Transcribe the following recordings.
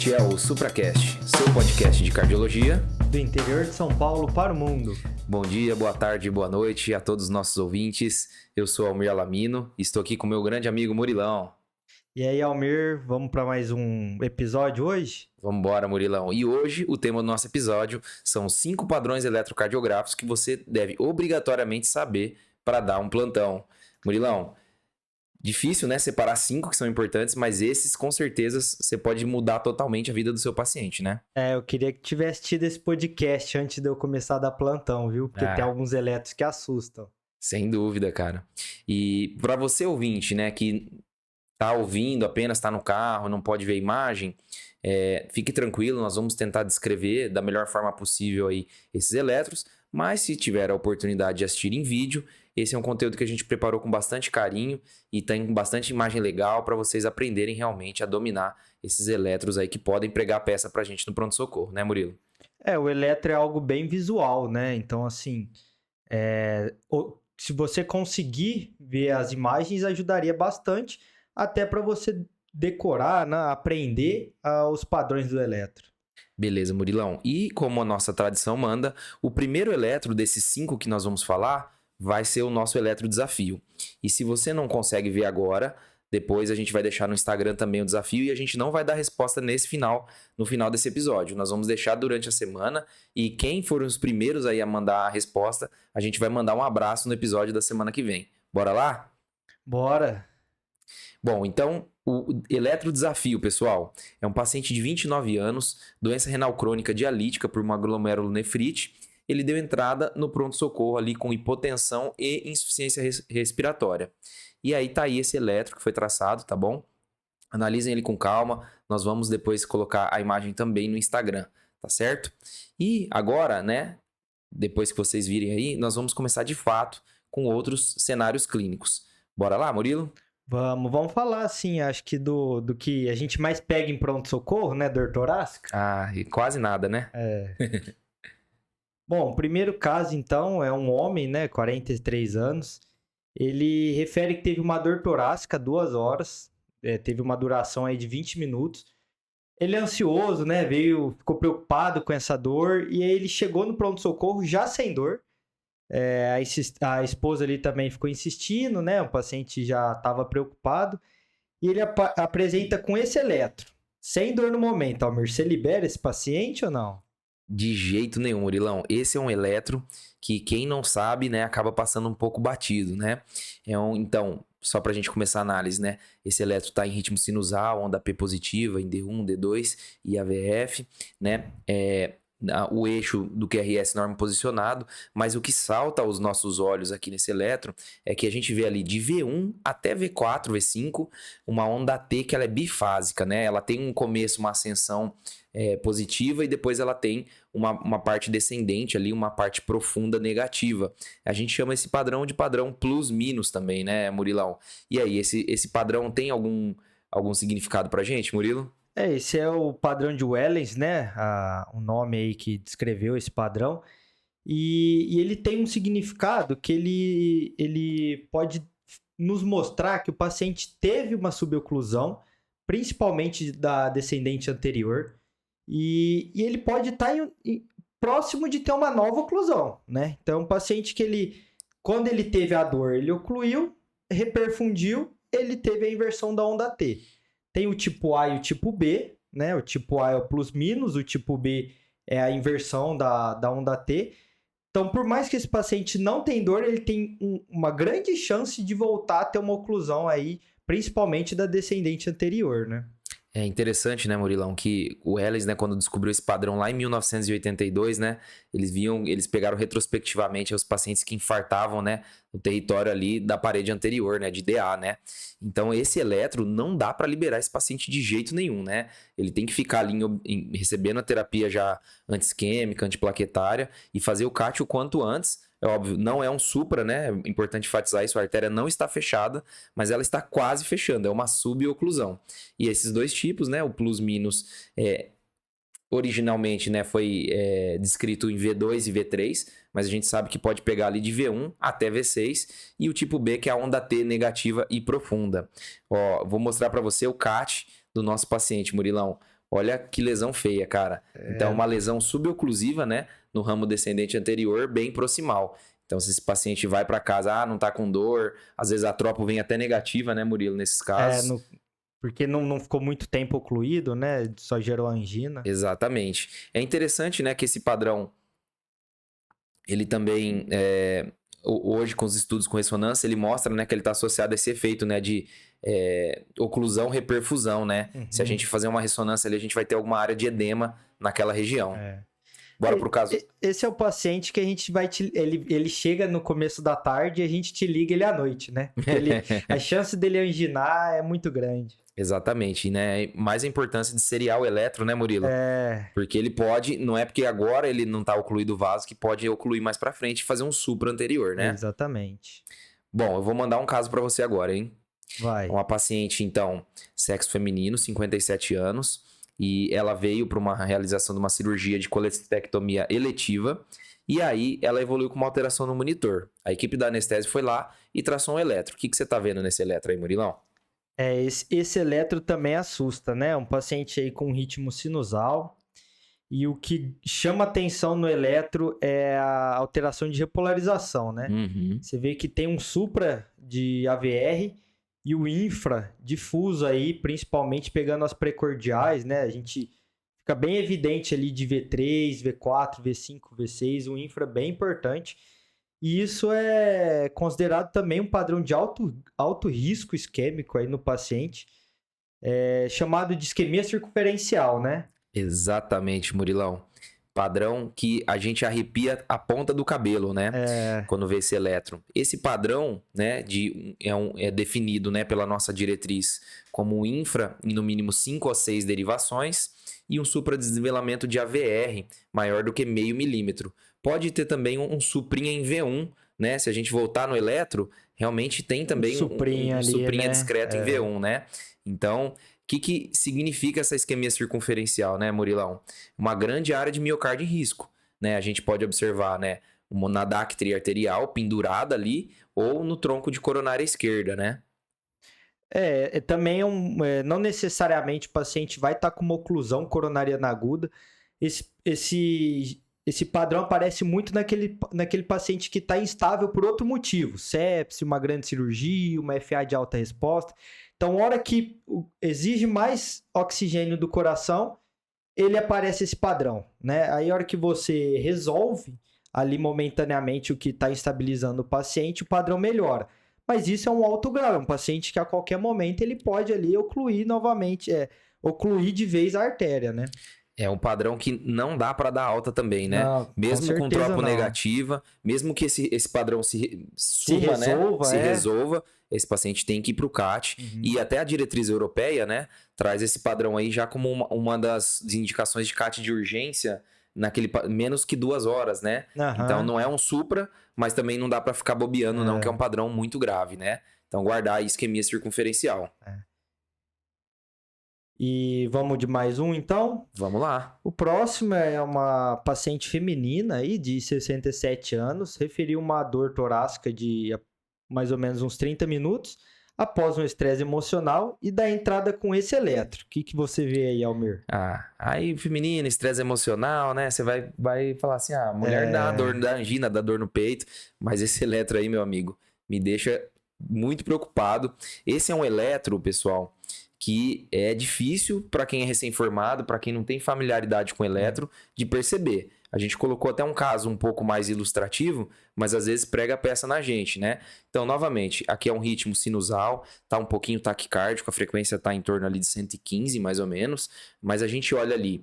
Este é o SupraCast, seu podcast de cardiologia do interior de São Paulo para o mundo. Bom dia, boa tarde, boa noite a todos os nossos ouvintes. Eu sou Almir Alamino e estou aqui com meu grande amigo Murilão. E aí, Almir, vamos para mais um episódio hoje? Vamos embora, Murilão. E hoje o tema do nosso episódio são 5 padrões eletrocardiográficos que você deve obrigatoriamente saber para dar um plantão. Murilão, difícil, né? Separar 5 que são importantes, mas esses, com certeza, você pode mudar totalmente a vida do seu paciente, né? Eu queria que tivesse tido esse podcast antes de eu começar a dar plantão, viu? Porque tem alguns eletros que assustam. Sem dúvida, cara. E para você ouvinte, né, que tá ouvindo, apenas tá no carro, não pode ver a imagem, fique tranquilo, nós vamos tentar descrever da melhor forma possível aí esses eletros, mas se tiver a oportunidade de assistir em vídeo, esse é um conteúdo que a gente preparou com bastante carinho e tem bastante imagem legal para vocês aprenderem realmente a dominar esses eletros aí que podem pregar a peça pra gente no pronto-socorro, né, Murilo? O eletro é algo bem visual, né? Então, assim, se você conseguir ver as imagens, ajudaria bastante, até para você decorar, né? Aprender os padrões do eletro. Beleza, Murilão. E como a nossa tradição manda, o primeiro eletro desses 5 que nós vamos falar vai ser o nosso eletro desafio. E se você não consegue ver agora, depois a gente vai deixar no Instagram também o desafio e a gente não vai dar resposta no final desse episódio. Nós vamos deixar durante a semana e quem for os primeiros aí a mandar a resposta, a gente vai mandar um abraço no episódio da semana que vem. Bora lá? Bora! Bom, então, o eletrodesafio, pessoal, é um paciente de 29 anos, doença renal crônica dialítica por uma glomerulonefrite. Ele deu entrada no pronto-socorro ali com hipotensão e insuficiência respiratória. E aí tá aí esse eletro que foi traçado, tá bom? Analisem ele com calma, nós vamos depois colocar a imagem também no Instagram, tá certo? E agora, né, depois que vocês virem aí, nós vamos começar de fato com outros cenários clínicos. Bora lá, Murilo? Vamos falar, assim, acho que do que a gente mais pega em pronto-socorro, né, dor torácica. E quase nada, né? Bom, o primeiro caso, então, é um homem, né, 43 anos. Ele refere que teve uma dor torácica 2 horas, teve uma duração aí de 20 minutos. Ele é ansioso, né, ficou preocupado com essa dor e aí ele chegou no pronto-socorro já sem dor. A esposa ali também ficou insistindo, né? O paciente já estava preocupado. E ele apresenta com esse eletro. Sem dor no momento, Almir. Você libera esse paciente ou não? De jeito nenhum, Murilão. Esse é um eletro que quem não sabe, né, acaba passando um pouco batido, né? Então, só para a gente começar a análise, né? Esse eletro está em ritmo sinusal, onda P positiva, em D1, D2 e AVF, né? O eixo do QRS norme posicionado, mas o que salta aos nossos olhos aqui nesse eletro é que a gente vê ali de V1 até V4, V5, uma onda T que ela é bifásica, né? Ela tem um começo, uma ascensão positiva e depois ela tem uma parte descendente ali, uma parte profunda negativa. A gente chama esse padrão de padrão plus-minus também, né, Murilão? E aí, esse padrão tem algum significado pra gente, Murilo? Esse é o padrão de Wellens, né? O nome aí que descreveu esse padrão. E ele tem um significado que ele pode nos mostrar que o paciente teve uma suboclusão, principalmente da descendente anterior, e ele pode estar próximo de ter uma nova oclusão, né? Então, um paciente que quando ele teve a dor, ele ocluiu, reperfundiu, ele teve a inversão da onda T. Tem o tipo A e o tipo B, né? O tipo A é o plus-minus, o tipo B é a inversão da onda T. Então, por mais que esse paciente não tenha dor, ele tem uma grande chance de voltar a ter uma oclusão aí, principalmente da descendente anterior, né? É interessante, né, Murilão, que o Wellens, né, quando descobriu esse padrão lá em 1982, né, eles pegaram retrospectivamente os pacientes que infartavam, né, no território ali da parede anterior, né, de DA, né. Então, esse eletro não dá para liberar esse paciente de jeito nenhum, né. Ele tem que ficar ali recebendo a terapia já anti-isquêmica, antiplaquetária e fazer o CAT o quanto antes. É óbvio, não é um supra, né? É importante enfatizar isso, a artéria não está fechada, mas ela está quase fechando, é uma suboclusão. E esses dois tipos, né? O plus-minus, originalmente, né, foi descrito em V2 e V3, mas a gente sabe que pode pegar ali de V1 até V6, e o tipo B, que é a onda T negativa e profunda. Ó, vou mostrar para você o CAT do nosso paciente, Murilão. Olha que lesão feia, cara. Então, uma lesão suboclusiva, né? No ramo descendente anterior, bem proximal. Então, se esse paciente vai para casa, não tá com dor, às vezes a tropo vem até negativa, né, Murilo, nesses casos. Porque não ficou muito tempo ocluído, né? Só gerou angina. Exatamente. É interessante, né, que esse padrão, ele também, hoje com os estudos com ressonância, ele mostra, né, que ele está associado a esse efeito, né, de oclusão, reperfusão, né? Se a gente fazer uma ressonância ali, a gente vai ter alguma área de edema naquela região. Bora pro caso. Esse é o paciente que a gente vai ele chega no começo da tarde e a gente te liga ele à noite, né? A chance dele anginar é muito grande. Exatamente, né? Mais a importância de seriar o eletro, né, Murilo? Porque ele pode, não é porque agora ele não tá ocluído o vaso que pode ocluir mais pra frente e fazer um supra anterior, né? Exatamente. Bom, eu vou mandar um caso pra você agora, hein? Vai. Uma paciente, então, sexo feminino, 57 anos, e ela veio para uma realização de uma cirurgia de colestectomia eletiva, e aí ela evoluiu com uma alteração no monitor. A equipe da anestésio foi lá e traçou um eletro. O que você tá vendo nesse eletro aí, Murilão? Esse eletro também assusta, né? Um paciente aí com ritmo sinusal. E o que chama atenção no eletro é a alteração de repolarização, né? Você vê que tem um supra de AVR e o infra difuso aí, principalmente pegando as precordiais, né? A gente fica bem evidente ali de V3, V4, V5, V6, o infra bem importante. E isso é considerado também um padrão de alto risco isquêmico aí no paciente, chamado de isquemia circunferencial, né? Exatamente, Murilão. Padrão que a gente arrepia a ponta do cabelo, né? Quando vê esse eletro. Esse padrão, né, é definido, né, pela nossa diretriz como um infra em no mínimo 5 ou 6 derivações e um supradesnivelamento de AVR maior do que meio milímetro. Pode ter também um suprinha em V1, né? Se a gente voltar no eletro, realmente tem também um suprinha né? discreto em V1, né? Então, o que significa essa isquemia circunferencial, né, Murilão? Uma grande área de miocárdio em risco, né? A gente pode observar, né, na dáctile arterial pendurada ali ou no tronco de coronária esquerda, né? Também não necessariamente o paciente vai estar com uma oclusão coronariana aguda. Esse padrão aparece muito naquele paciente que está instável por outro motivo. Sepse, uma grande cirurgia, uma FA de alta resposta. Então, na hora que exige mais oxigênio do coração, ele aparece esse padrão, né? Aí, na hora que você resolve ali momentaneamente o que está instabilizando o paciente, o padrão melhora. Mas isso é um alto grau, é um paciente que a qualquer momento ele pode ali ocluir novamente, ocluir de vez a artéria, né? É um padrão que não dá para dar alta também, né? Não, mesmo com tropo não. negativa, mesmo que esse padrão se resolva, esse paciente tem que ir para o CAT. E até a diretriz europeia, né, traz esse padrão aí já como uma das indicações de CAT de urgência, menos que 2 horas, né? Então não é um supra, mas também não dá para ficar bobeando, não, que é um padrão muito grave, né? Então guardar a isquemia circunferencial. E vamos de mais um, então? Vamos lá. O próximo é uma paciente feminina aí, de 67 anos, referiu uma dor torácica de mais ou menos uns 30 minutos, após um estresse emocional e da entrada com esse eletro. O que você vê aí, Almir? Aí feminina, estresse emocional, né? Você vai falar assim, a mulher dá dor, dá angina, dá dor no peito, mas esse eletro aí, meu amigo, me deixa muito preocupado. Esse é um eletro, pessoal, que é difícil para quem é recém-formado, para quem não tem familiaridade com eletro, de perceber. A gente colocou até um caso um pouco mais ilustrativo, mas às vezes prega a peça na gente, né? Então, novamente, aqui é um ritmo sinusal, tá um pouquinho taquicárdico, a frequência tá em torno ali de 115, mais ou menos, mas a gente olha ali,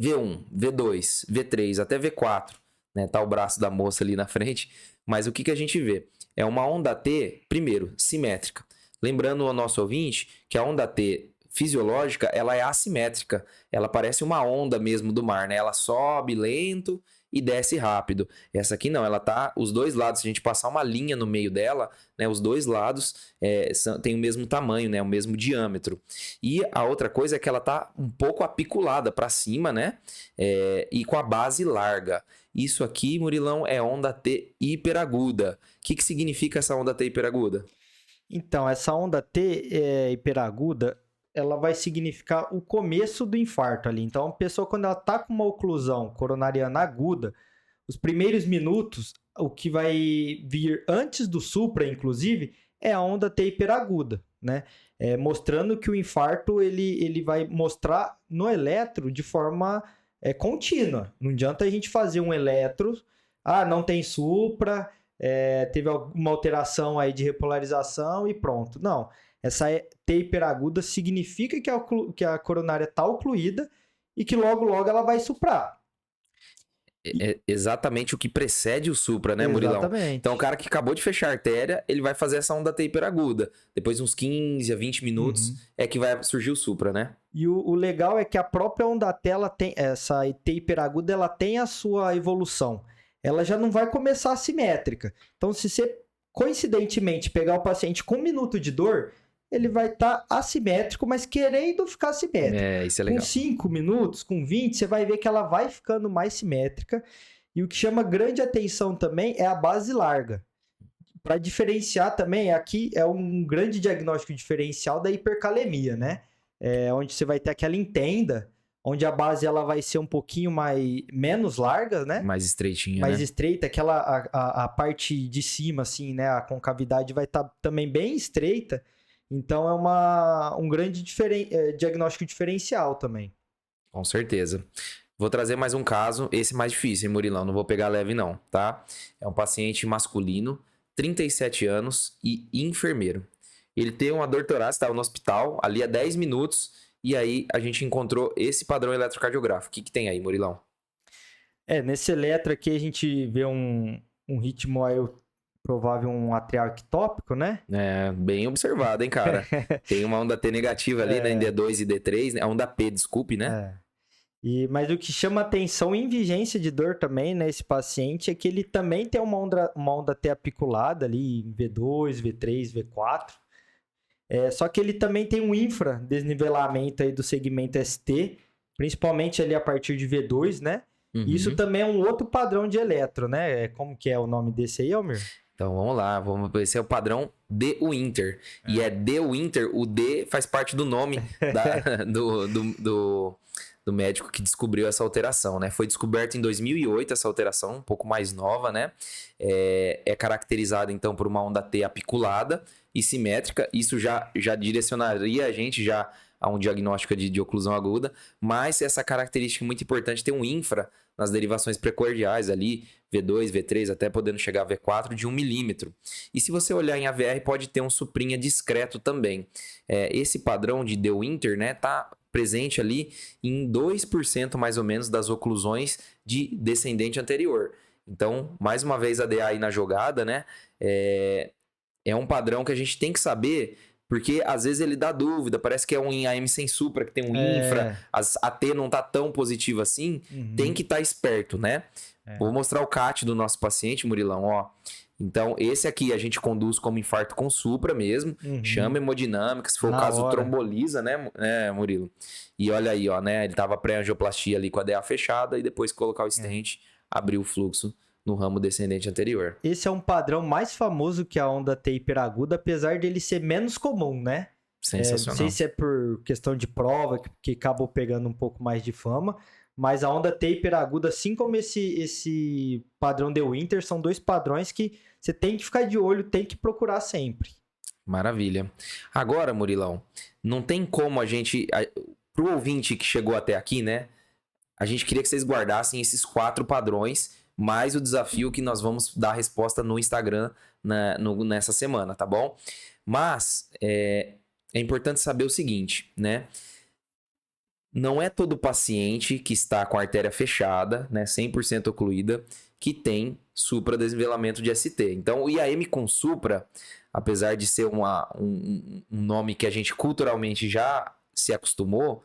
V1, V2, V3, até V4, né? Tá o braço da moça ali na frente, mas o que a gente vê? É uma onda T, primeiro, simétrica. Lembrando ao nosso ouvinte que a onda T fisiológica, ela é assimétrica. Ela parece uma onda mesmo do mar, né? Ela sobe lento e desce rápido. Essa aqui não, ela tá os dois lados. Se a gente passar uma linha no meio dela, né? Os dois lados têm o mesmo tamanho, né? O mesmo diâmetro. E a outra coisa é que ela tá um pouco apiculada para cima, né? E com a base larga. Isso aqui, Murilão, é onda T hiperaguda. O que significa essa onda T hiperaguda? Então, essa onda T hiperaguda, ela vai significar o começo do infarto ali. Então, a pessoa, quando ela está com uma oclusão coronariana aguda, os primeiros minutos, o que vai vir antes do supra, inclusive, é a onda T hiperaguda, né? Mostrando que o infarto ele vai mostrar no eletro de forma contínua. Não adianta a gente fazer um eletro, não tem supra, teve alguma alteração aí de repolarização e pronto. Não. Essa T hiperaguda significa que a coronária está ocluída e que logo ela vai suprar. É exatamente o que precede o supra, né, Murilão? Exatamente. Então, o cara que acabou de fechar a artéria, ele vai fazer essa onda T hiperaguda. Depois de uns 15 a 20 minutos, é que vai surgir o supra, né? E o legal é que a própria onda T, essa T hiperaguda, ela tem a sua evolução. Ela já não vai começar assimétrica. Então, se você, coincidentemente, pegar o paciente com 1 minuto de dor, ele vai estar assimétrico, mas querendo ficar assimétrico. Isso é legal. Com 5 minutos, com 20, você vai ver que ela vai ficando mais simétrica. E o que chama grande atenção também é a base larga. Para diferenciar também, aqui é um grande diagnóstico diferencial da hipercalemia, né? Onde você vai ter aquela entenda, onde a base ela vai ser um pouquinho menos larga, né? Mais estreitinha, mais né? estreita, a parte de cima, assim, né? A concavidade vai estar também bem estreita. Então, é um grande diagnóstico diferencial também. Com certeza. Vou trazer mais um caso, esse mais difícil, hein, Murilão? Não vou pegar leve não, tá? É um paciente masculino, 37 anos e enfermeiro. Ele tem uma dor torácica, estava no hospital, ali há 10 minutos, e aí a gente encontrou esse padrão eletrocardiográfico. O que tem aí, Murilão? Nesse eletro aqui a gente vê um ritmo aí provável, um atrial ectópico, né? Bem observado, hein, cara? Tem uma onda T negativa ali, né, em D2 e D3, né? A onda P, desculpe, né? Mas o que chama atenção em vigência de dor também, né, esse paciente, é que ele também tem uma onda T apiculada ali em V2, V3, V4. Só que ele também tem um infradesnivelamento aí do segmento ST, principalmente ali a partir de V2, né? Uhum. Isso também é um outro padrão de eletro, né? Como que é o nome desse aí, Almir? Então vamos lá, esse é o padrão de Winter. E é de Winter, o D faz parte do nome do médico que descobriu essa alteração, né? Foi descoberta em 2008 essa alteração, um pouco mais nova, né? É caracterizada então por uma onda T apiculada e simétrica. Isso já direcionaria a gente já a um diagnóstico de oclusão aguda, mas essa característica muito importante tem um infra nas derivações precordiais ali, V2, V3, até podendo chegar a V4 de 1 milímetro. E se você olhar em AVR, pode ter um suprinha discreto também. Esse padrão de De Winter, né, tá presente ali em 2% mais ou menos das oclusões de descendente anterior. Então, mais uma vez a DA aí na jogada, né, é um padrão que a gente tem que saber, porque às vezes ele dá dúvida, parece que é um AM sem supra, que tem um infra, a T não tá tão positiva assim, tem que estar esperto, né? Vou mostrar o CAT do nosso paciente, Murilão, ó. Então, esse aqui a gente conduz como infarto com supra mesmo, chama hemodinâmica, se for o caso, tromboliza, né, Murilo? E olha aí, ó, né? Ele tava pré-angioplastia ali com a DA fechada e depois colocar o stent, abrir o fluxo no ramo descendente anterior. Esse é um padrão mais famoso que a onda T hiperaguda, apesar dele ser menos comum, né? Sensacional. Não sei se é por questão de prova, que acabou pegando um pouco mais de fama, mas a onda T hiperaguda, assim como esse padrão de Winter, são dois padrões que você tem que ficar de olho, tem que procurar sempre. Maravilha. Agora, Murilão, não tem como a gente... Pro ouvinte que chegou até aqui, né? A gente queria que vocês guardassem esses 4 padrões, mais o desafio que nós vamos dar a resposta no Instagram nessa semana, tá bom? Mas é importante saber o seguinte, né? Não é todo paciente que está com a artéria fechada, né, 100% ocluída, que tem supradesnivelamento de ST. Então, o IAM com supra, apesar de ser um nome que a gente culturalmente já se acostumou,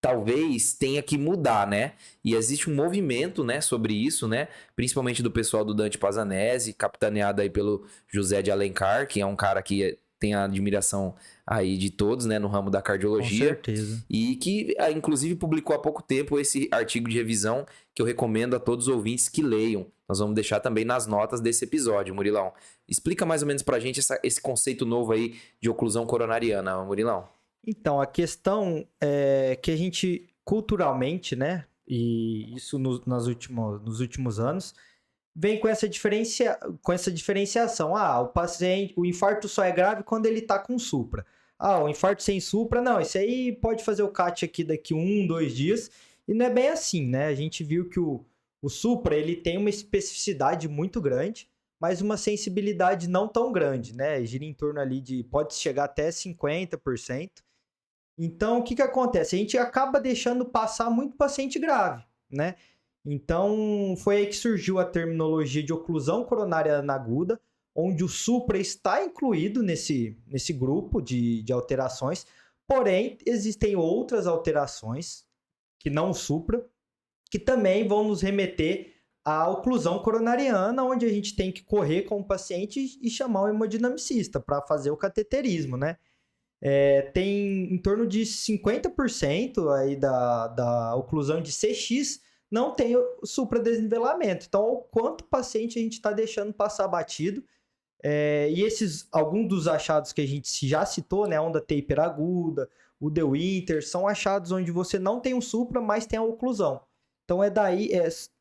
talvez tenha que mudar, né? E existe um movimento, né, sobre isso, né? Principalmente do pessoal do Dante Pazanese, capitaneado aí pelo José de Alencar, que é um cara que tem a admiração aí de todos, né, no ramo da cardiologia. Com certeza. E que, inclusive, publicou há pouco tempo esse artigo de revisão que eu recomendo a todos os ouvintes que leiam. Nós vamos deixar também nas notas desse episódio, Murilão. Explica mais ou menos pra gente esse conceito novo aí de oclusão coronariana, Murilão. Então, a questão é que a gente, culturalmente, né, e isso nos últimos anos, vem com essa diferenciação. Ah, o paciente, o infarto só é grave quando ele está com supra. Ah, o infarto sem supra, não, esse aí pode fazer o CAT aqui daqui 1, 2 dias. E não é bem assim, né? A gente viu que o supra, ele tem uma especificidade muito grande, mas uma sensibilidade não tão grande, né? Gira em torno ali de, pode chegar até 50%. Então, o que que acontece? A gente acaba deixando passar muito paciente grave, né? Então, foi aí que surgiu a terminologia de oclusão coronariana aguda, onde o supra está incluído nesse grupo de alterações, porém, existem outras alterações, que não o supra, que também vão nos remeter à oclusão coronariana, onde a gente tem que correr com o paciente e chamar o hemodinamicista para fazer o cateterismo, né? Tem em torno de 50% aí da oclusão de CX não tem o supradesnivelamento. Então, o quanto paciente a gente está deixando passar batido. E alguns dos achados que a gente já citou, né, a onda taper aguda, o De Winter, são achados onde você não tem o supra, mas tem a oclusão. Então,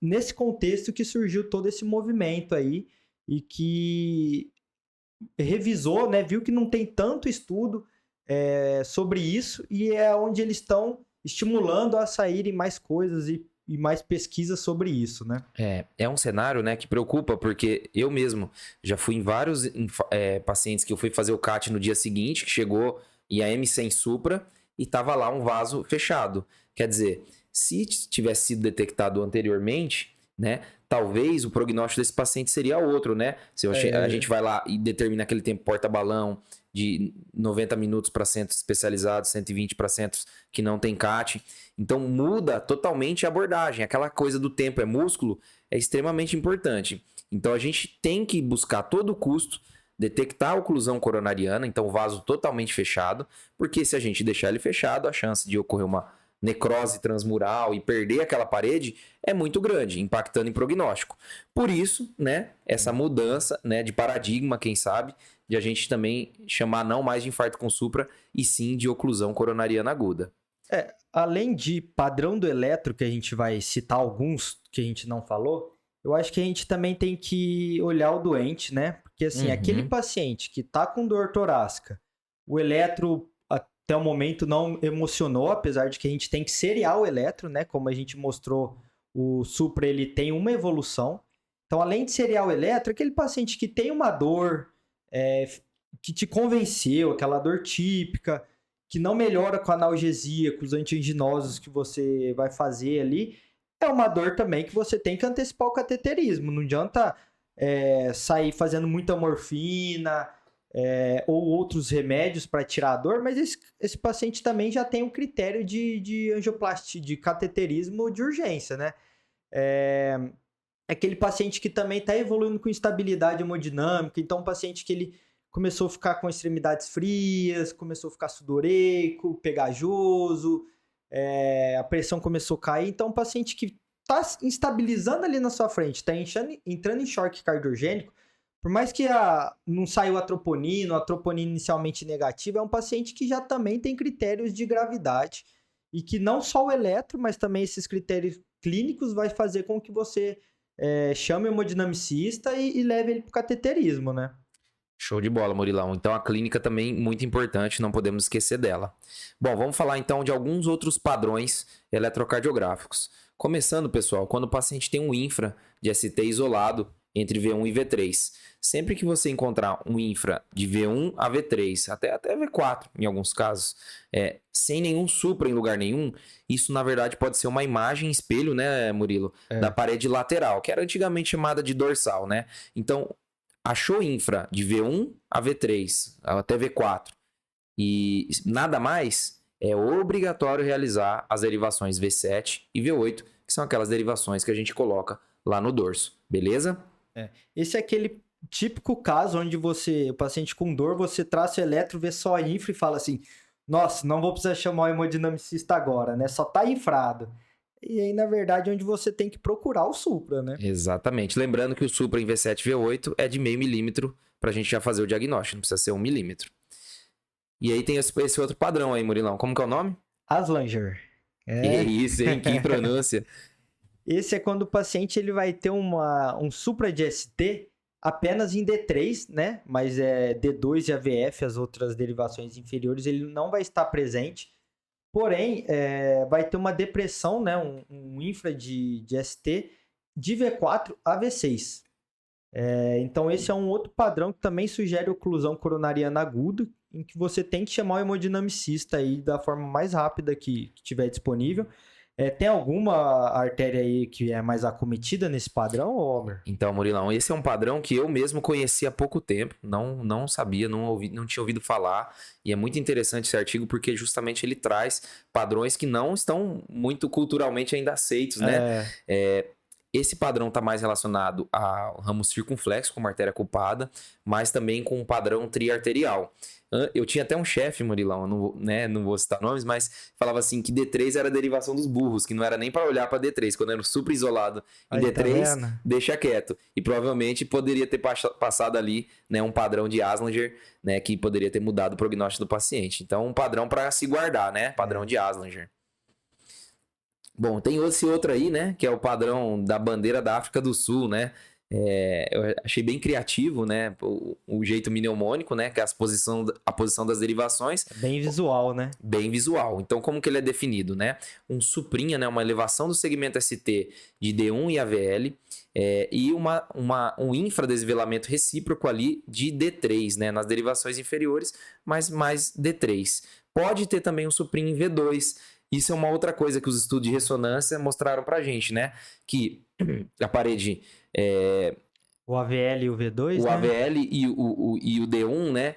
nesse contexto que surgiu todo esse movimento aí e que revisou, né, viu que não tem tanto estudo sobre isso, e é onde eles estão estimulando a saírem mais coisas e mais pesquisas sobre isso, né? É um cenário, né, que preocupa, porque eu mesmo já fui em vários pacientes que eu fui fazer o CAT no dia seguinte, que chegou IAM sem supra e tava lá um vaso fechado. Quer dizer, se tivesse sido detectado anteriormente, né, talvez o prognóstico desse paciente seria outro, né? Se a gente vai lá e determina aquele tempo porta-balão de 90 minutos para centros especializados, 120 para centros que não tem CAT. Então muda totalmente a abordagem. Aquela coisa do tempo é músculo é extremamente importante. Então a gente tem que buscar a todo custo detectar a oclusão coronariana, então o vaso totalmente fechado, porque se a gente deixar ele fechado, a chance de ocorrer uma necrose transmural e perder aquela parede é muito grande, impactando em prognóstico. Por isso, né, essa mudança, né, de paradigma, quem sabe, de a gente também chamar não mais de infarto com supra, e sim de oclusão coronariana aguda. Além de padrão do eletro, que a gente vai citar alguns que a gente não falou, eu acho que a gente também tem que olhar o doente, né? Porque assim, aquele paciente que tá com dor torácica, o eletro até o momento não emocionou, apesar de que a gente tem que seriar o eletro, né? Como a gente mostrou, o supra ele tem uma evolução. Então, além de seriar o eletro, aquele paciente que tem uma dor, que te convenceu, aquela dor típica, que não melhora com a analgesia, com os antianginosos que você vai fazer ali, é uma dor também que você tem que antecipar o cateterismo. Não adianta sair fazendo muita morfina ou outros remédios para tirar a dor, mas esse paciente também já tem um critério de angioplastia, de cateterismo de urgência, né? Aquele paciente que também está evoluindo com instabilidade hemodinâmica, então um paciente que ele começou a ficar com extremidades frias, começou a ficar sudoreico, pegajoso, a pressão começou a cair. Então, um paciente que está instabilizando ali na sua frente, está entrando em choque cardiogênico, por mais que não saiu a troponina inicialmente negativa, é um paciente que já também tem critérios de gravidade e que não só o eletro, mas também esses critérios clínicos vai fazer com que você chame o hemodinamicista e leve ele para o cateterismo, né? Show de bola, Murilão. Então a clínica também muito importante, não podemos esquecer dela. Bom, vamos falar então de alguns outros padrões eletrocardiográficos. Começando, pessoal, quando o paciente tem um infra de ST isolado entre V1 e V3. Sempre que você encontrar um infra de V1 a V3, até V4 em alguns casos, sem nenhum supra em lugar nenhum, isso na verdade pode ser uma imagem espelho, né, Murilo? Da parede lateral, que era antigamente chamada de dorsal, né? Então, achou infra de V1 a V3, até V4, e nada mais, é obrigatório realizar as derivações V7 e V8, que são aquelas derivações que a gente coloca lá no dorso, beleza? Esse é aquele típico caso onde o paciente com dor, você traça o eletro, vê só a infra e fala assim, nossa, não vou precisar chamar o hemodinamicista agora, né? Só tá infrado. E aí, na verdade, é onde você tem que procurar o supra, né? Exatamente. Lembrando que o supra em V7 e V8 é de 0,5 milímetro para a gente já fazer o diagnóstico, não precisa ser 1 milímetro. E aí tem esse outro padrão aí, Murilão. Como que é o nome? Aslanger. Que É. isso, hein? Que pronúncia. Esse é quando o paciente ele vai ter um supra de ST apenas em D3, né? Mas D2 e AVF, as outras derivações inferiores, ele não vai estar presente. Porém, vai ter uma depressão, né? Um infra de ST de V4 a V6. Então, esse é um outro padrão que também sugere oclusão coronariana aguda, em que você tem que chamar o hemodinamicista aí da forma mais rápida que tiver disponível. Tem alguma artéria aí que é mais acometida nesse padrão, Homer? Então, Murilão, esse é um padrão que eu mesmo conheci há pouco tempo, não sabia, não tinha ouvido falar, e é muito interessante esse artigo porque justamente ele traz padrões que não estão muito culturalmente ainda aceitos, né? Esse padrão está mais relacionado ao ramo circunflexo, como artéria culpada, mas também com um padrão triarterial. Eu tinha até um chefe, Murilão, não vou citar nomes, mas falava assim que D3 era a derivação dos burros, que não era nem para olhar para D3. Quando era super isolado em Aí, tá D3, vendo? deixa quieto. E provavelmente poderia ter passado ali, né, um padrão de Aslanger, né, que poderia ter mudado o prognóstico do paciente. Então, um padrão para se guardar, né? Padrão de Aslanger. Bom, tem esse outro aí, né? Que é o padrão da bandeira da África do Sul, né? Eu achei bem criativo, né? O jeito mnemônico, né? Que é a posição das derivações. Bem visual, né? Bem visual. Então, como que ele é definido, né? Um suprinha, né? Uma elevação do segmento ST de D1 e AVL e um infradesvelamento recíproco ali de D3, né? Nas derivações inferiores, mas mais D3. Pode ter também um suprinha em V2. Isso é uma outra coisa que os estudos de ressonância mostraram pra gente, né? Que a parede... O AVL e o V2, o né? AVL e o D1, né?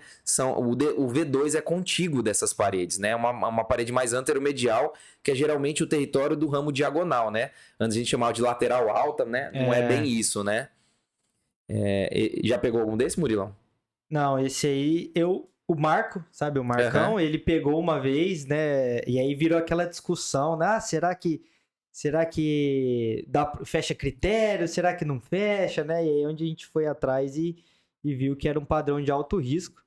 O V2 é contíguo dessas paredes, né? Uma parede mais anteromedial, que é geralmente o território do ramo diagonal, né? Antes a gente chamava de lateral alta, né? Não é bem isso, né? Já pegou algum desse, Murilão? Não, esse aí, o Marco, sabe, o Marcão, ele pegou uma vez, né, e aí virou aquela discussão, né, será que fecha critério, será que não fecha, né, e aí onde a gente foi atrás e viu que era um padrão de alto risco.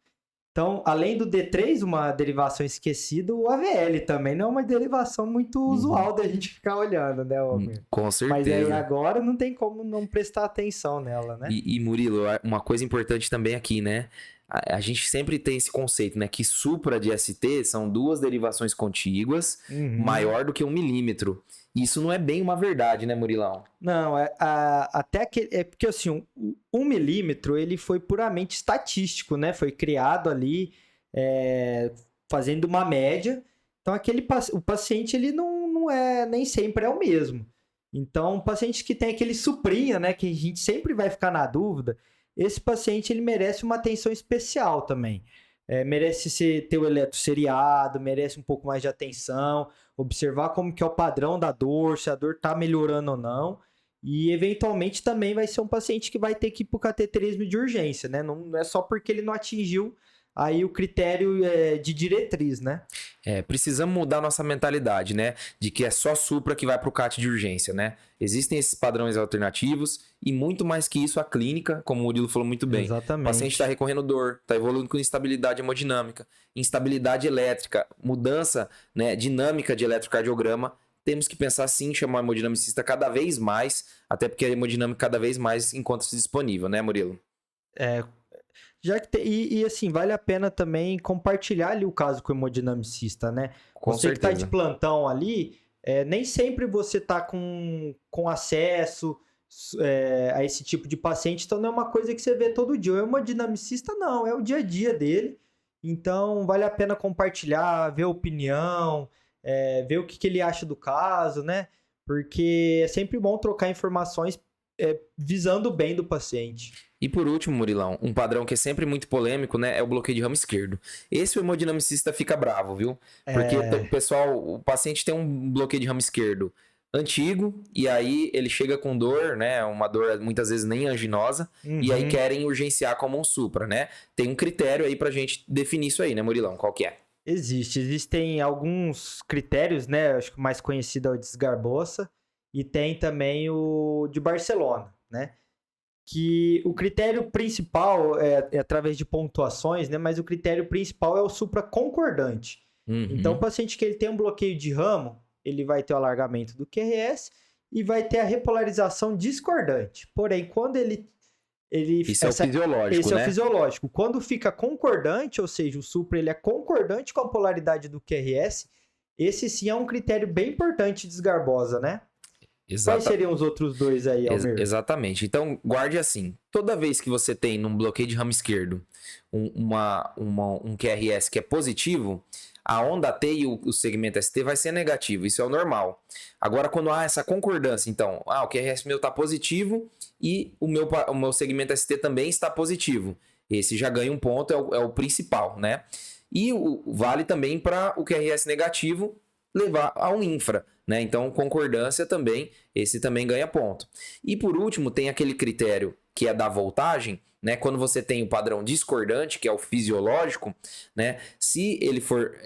Então, além do D3, uma derivação esquecida, o AVL também não é uma derivação muito usual da gente ficar olhando, né, Homer? Com certeza. Mas aí agora não tem como não prestar atenção nela, né? E Murilo, uma coisa importante também aqui, né? A gente sempre tem esse conceito, né? Que supra de ST são duas derivações contíguas, maior do que 1 milímetro. Isso não é bem uma verdade, né, Murilão? Não, até que é porque assim, 1 milímetro ele foi puramente estatístico, né? Foi criado ali fazendo uma média. Então o paciente ele não é nem sempre é o mesmo. Então, o paciente que tem aquele suprinha, né, que a gente sempre vai ficar na dúvida, esse paciente ele merece uma atenção especial também. Merece ter o eletro seriado, merece um pouco mais de atenção, observar como que é o padrão da dor, se a dor está melhorando ou não. E, eventualmente, também vai ser um paciente que vai ter que ir para o cateterismo de urgência, né? Não é só porque ele não atingiu aí o critério de diretriz, né? Precisamos mudar nossa mentalidade, né? De que é só supra que vai para o CAT de urgência, né? Existem esses padrões alternativos e muito mais que isso a clínica, como o Murilo falou muito bem. Exatamente. O paciente está recorrendo dor, está evoluindo com instabilidade hemodinâmica, instabilidade elétrica, mudança, né, dinâmica de eletrocardiograma. Temos que pensar sim em chamar o hemodinamicista cada vez mais, até porque a hemodinâmica cada vez mais encontra-se disponível, né, Murilo? Já que e assim, vale a pena também compartilhar ali o caso com o hemodinamicista, né? Com você certeza. que tá de plantão ali, nem sempre você tá com acesso a esse tipo de paciente, então não é uma coisa que você vê todo dia. O hemodinamicista não, é o dia a dia dele. Então vale a pena compartilhar, ver a opinião, ver o que ele acha do caso, né? Porque é sempre bom trocar informações visando o bem do paciente. E por último, Murilão, um padrão que é sempre muito polêmico, né, é o bloqueio de ramo esquerdo. Esse o hemodinamicista fica bravo, viu? Porque o paciente tem um bloqueio de ramo esquerdo antigo, e aí ele chega com dor, né, uma dor muitas vezes nem anginosa, e aí querem urgenciar como um supra, né? Tem um critério aí pra gente definir isso aí, né, Murilão? Qual que é? Existem alguns critérios, né? Acho que o mais conhecido é o de Sgarbossa, e tem também o de Barcelona, né? que o critério principal é através de pontuações, né? Mas o critério principal é o supraconcordante. Então, o paciente que ele tem um bloqueio de ramo, ele vai ter o alargamento do QRS e vai ter a repolarização discordante. Porém, quando Isso é o fisiológico, esse né? é o fisiológico. Quando fica concordante, ou seja, o supra ele é concordante com a polaridade do QRS, esse sim é um critério bem importante de Sgarbosa, né? Quais seriam os outros dois aí, Almir? Exatamente. Então, guarde assim. Toda vez que você tem num bloqueio de ramo esquerdo um QRS que é positivo, a onda T e o segmento ST vai ser negativo. Isso é o normal. Agora, quando há essa concordância, então, o QRS meu está positivo e o meu segmento ST também está positivo. Esse já ganha um ponto, é o principal, né? E vale também para o QRS negativo levar a um infra, né? Então, concordância também, esse também ganha ponto. E por último, tem aquele critério que é da voltagem, né? Quando você tem o padrão discordante, que é o fisiológico, né? Se ele for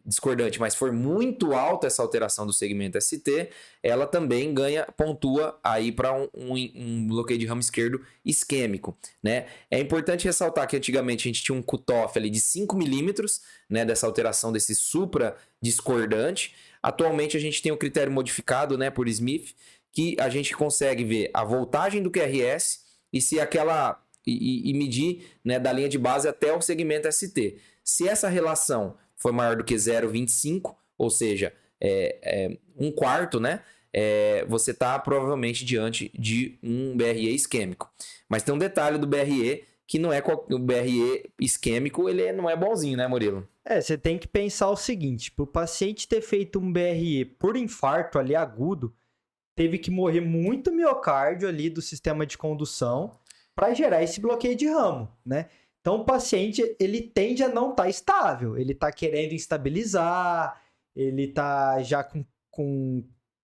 discordante, mas for muito alta essa alteração do segmento ST, ela também pontua aí para um bloqueio de ramo esquerdo isquêmico, né? É importante ressaltar que antigamente a gente tinha um cutoff ali de 5 milímetros, né? Dessa alteração desse supra discordante. Atualmente a gente tem o critério modificado, né? Por Smith, que a gente consegue ver a voltagem do QRS e se aquela e medir, né, da linha de base até o segmento ST. Se essa relação for maior do que 0,25, ou seja, um quarto, né, você está provavelmente diante de um BRE isquêmico. Mas tem um detalhe do BRE que não é o BRE isquêmico, ele não é bonzinho, né, Murilo? Você tem que pensar o seguinte, para o paciente ter feito um BRE por infarto ali agudo, teve que morrer muito miocárdio ali do sistema de condução para gerar esse bloqueio de ramo, né? Então, o paciente, ele tende a não estar estável, ele está querendo estabilizar, ele está já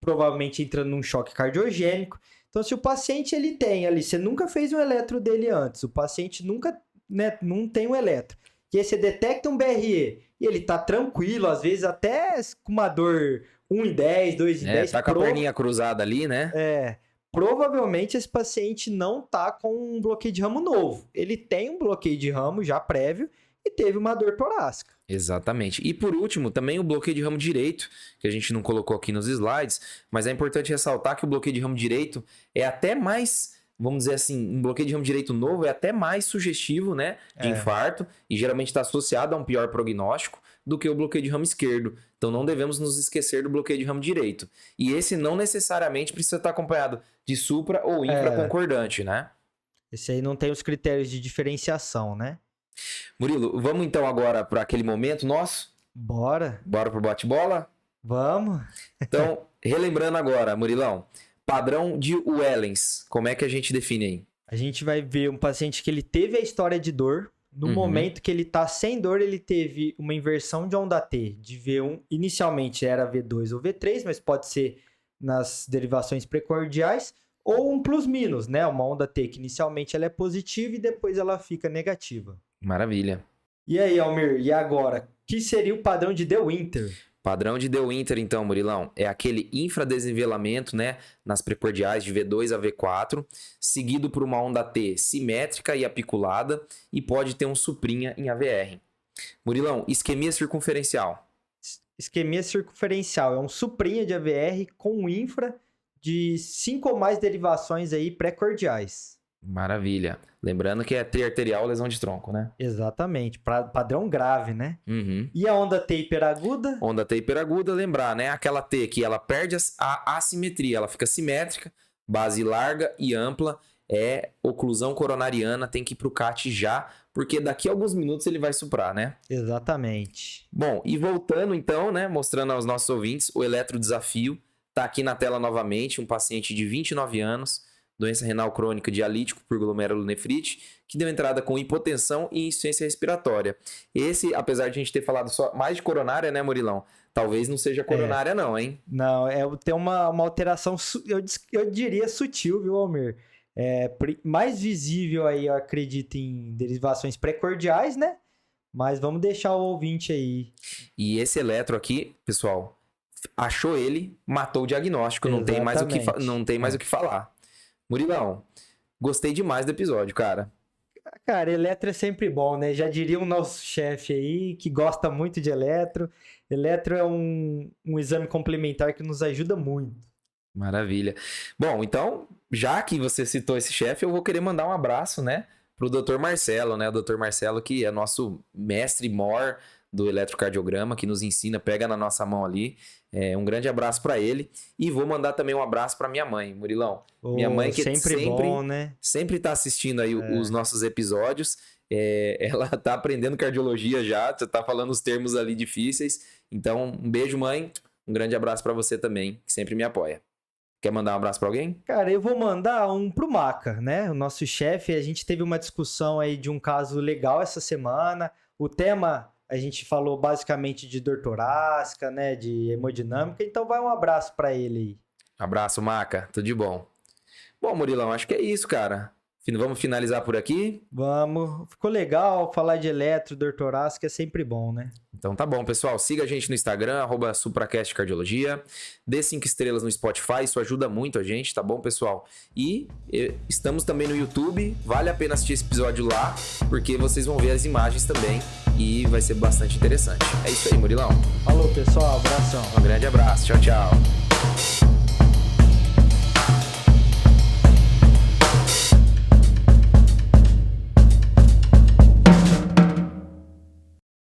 provavelmente entrando num choque cardiogênico. Então, se o paciente, ele tem ali, você nunca fez um eletro dele antes, o paciente nunca, né, não tem um eletro, e aí você detecta um BRE, e ele tá tranquilo, às vezes até com uma dor 1,10, 2,10. Tá com a perninha cruzada ali, né? Provavelmente esse paciente não tá com um bloqueio de ramo novo. Ele tem um bloqueio de ramo já prévio e teve uma dor torácica. Exatamente. E por último, também o bloqueio de ramo direito, que a gente não colocou aqui nos slides, mas é importante ressaltar que o bloqueio de ramo direito é até mais, vamos dizer assim, um bloqueio de ramo direito novo é até mais sugestivo, né, de infarto, e geralmente está associado a um pior prognóstico do que o bloqueio de ramo esquerdo. Então não devemos nos esquecer do bloqueio de ramo direito. E esse não necessariamente precisa estar acompanhado de supra ou infra concordante, né? Esse aí não tem os critérios de diferenciação, né? Murilo, vamos então agora para aquele momento nosso? Bora. Bora pro bate-bola? Vamos. Então, relembrando agora, Murilão, padrão de Wellens, como é que a gente define aí? A gente vai ver um paciente que ele teve a história de dor. No momento que ele tá sem dor, ele teve uma inversão de onda T de V1. Inicialmente era V2 ou V3, mas pode ser nas derivações precordiais. Ou um plus-minus, né? Uma onda T que inicialmente ela é positiva e depois ela fica negativa. Maravilha. E aí, Almir, e agora? O que seria o padrão de De Winter? Padrão de De Winter, então, Murilão, é aquele infradesnivelamento, né, nas precordiais de V2 a V4, seguido por uma onda T simétrica e apiculada e pode ter um suprinha em AVR. Murilão, isquemia circunferencial. Isquemia circunferencial é um suprinha de AVR com infra de 5 ou mais derivações aí pré-cordiais. Maravilha. Lembrando que é triarterial lesão de tronco, né? Exatamente. Padrão grave, né? E a onda T hiperaguda? Onda T hiperaguda, lembrar, né? Aquela T que ela perde a assimetria, ela fica simétrica, base larga e ampla, é oclusão coronariana, tem que ir pro CAT já, porque daqui a alguns minutos ele vai suprar, né? Exatamente. Bom, e voltando então, né? Mostrando aos nossos ouvintes, o eletrodesafio tá aqui na tela novamente, um paciente de 29 anos, doença renal crônica dialítico por glomerulonefrite, que deu entrada com hipotensão e insuficiência respiratória. Esse, apesar de a gente ter falado só mais de coronária, né, Murilão? Talvez não seja coronária não, hein? Não, tem uma alteração, eu diria sutil, viu, Almir? Mais visível aí, eu acredito, em derivações pré-cordiais, né? Mas vamos deixar o ouvinte aí. E esse eletro aqui, pessoal, achou ele, matou o diagnóstico, não tem mais o que falar. Murilão, Gostei demais do episódio, cara. Cara, eletro é sempre bom, né? Já diria o nosso chefe aí, que gosta muito de eletro. Eletro é um exame complementar que nos ajuda muito. Maravilha. Bom, então, já que você citou esse chefe, eu vou querer mandar um abraço, né, pro Dr. Marcelo, né? O Dr. Marcelo, que é nosso mestre mor do eletrocardiograma, que nos ensina, pega na nossa mão ali. Um grande abraço para ele. E vou mandar também um abraço para minha mãe, Murilão. Minha mãe que sempre bom, né? Sempre tá assistindo aí os nossos episódios. Ela tá aprendendo cardiologia já, tá falando os termos ali difíceis. Então, um beijo, mãe. Um grande abraço para você também, que sempre me apoia. Quer mandar um abraço para alguém? Cara, eu vou mandar um pro Maca, né? O nosso chefe. A gente teve uma discussão aí de um caso legal essa semana. O tema, a gente falou basicamente de dor torácica, né? De hemodinâmica. Então vai um abraço para ele aí. Abraço, Maca. Tudo de bom. Bom, Murilão, acho que é isso, cara. Vamos finalizar por aqui? Vamos. Ficou legal falar de eletro, dor torácica é sempre bom, né? Então tá bom, pessoal. Siga a gente no Instagram, @supracastcardiologia. Dê 5 estrelas no Spotify, isso ajuda muito a gente, tá bom, pessoal? E estamos também no YouTube. Vale a pena assistir esse episódio lá, porque vocês vão ver as imagens também e vai ser bastante interessante. É isso aí, Murilão. Falou, pessoal. Abração. Um grande abraço. Tchau, tchau.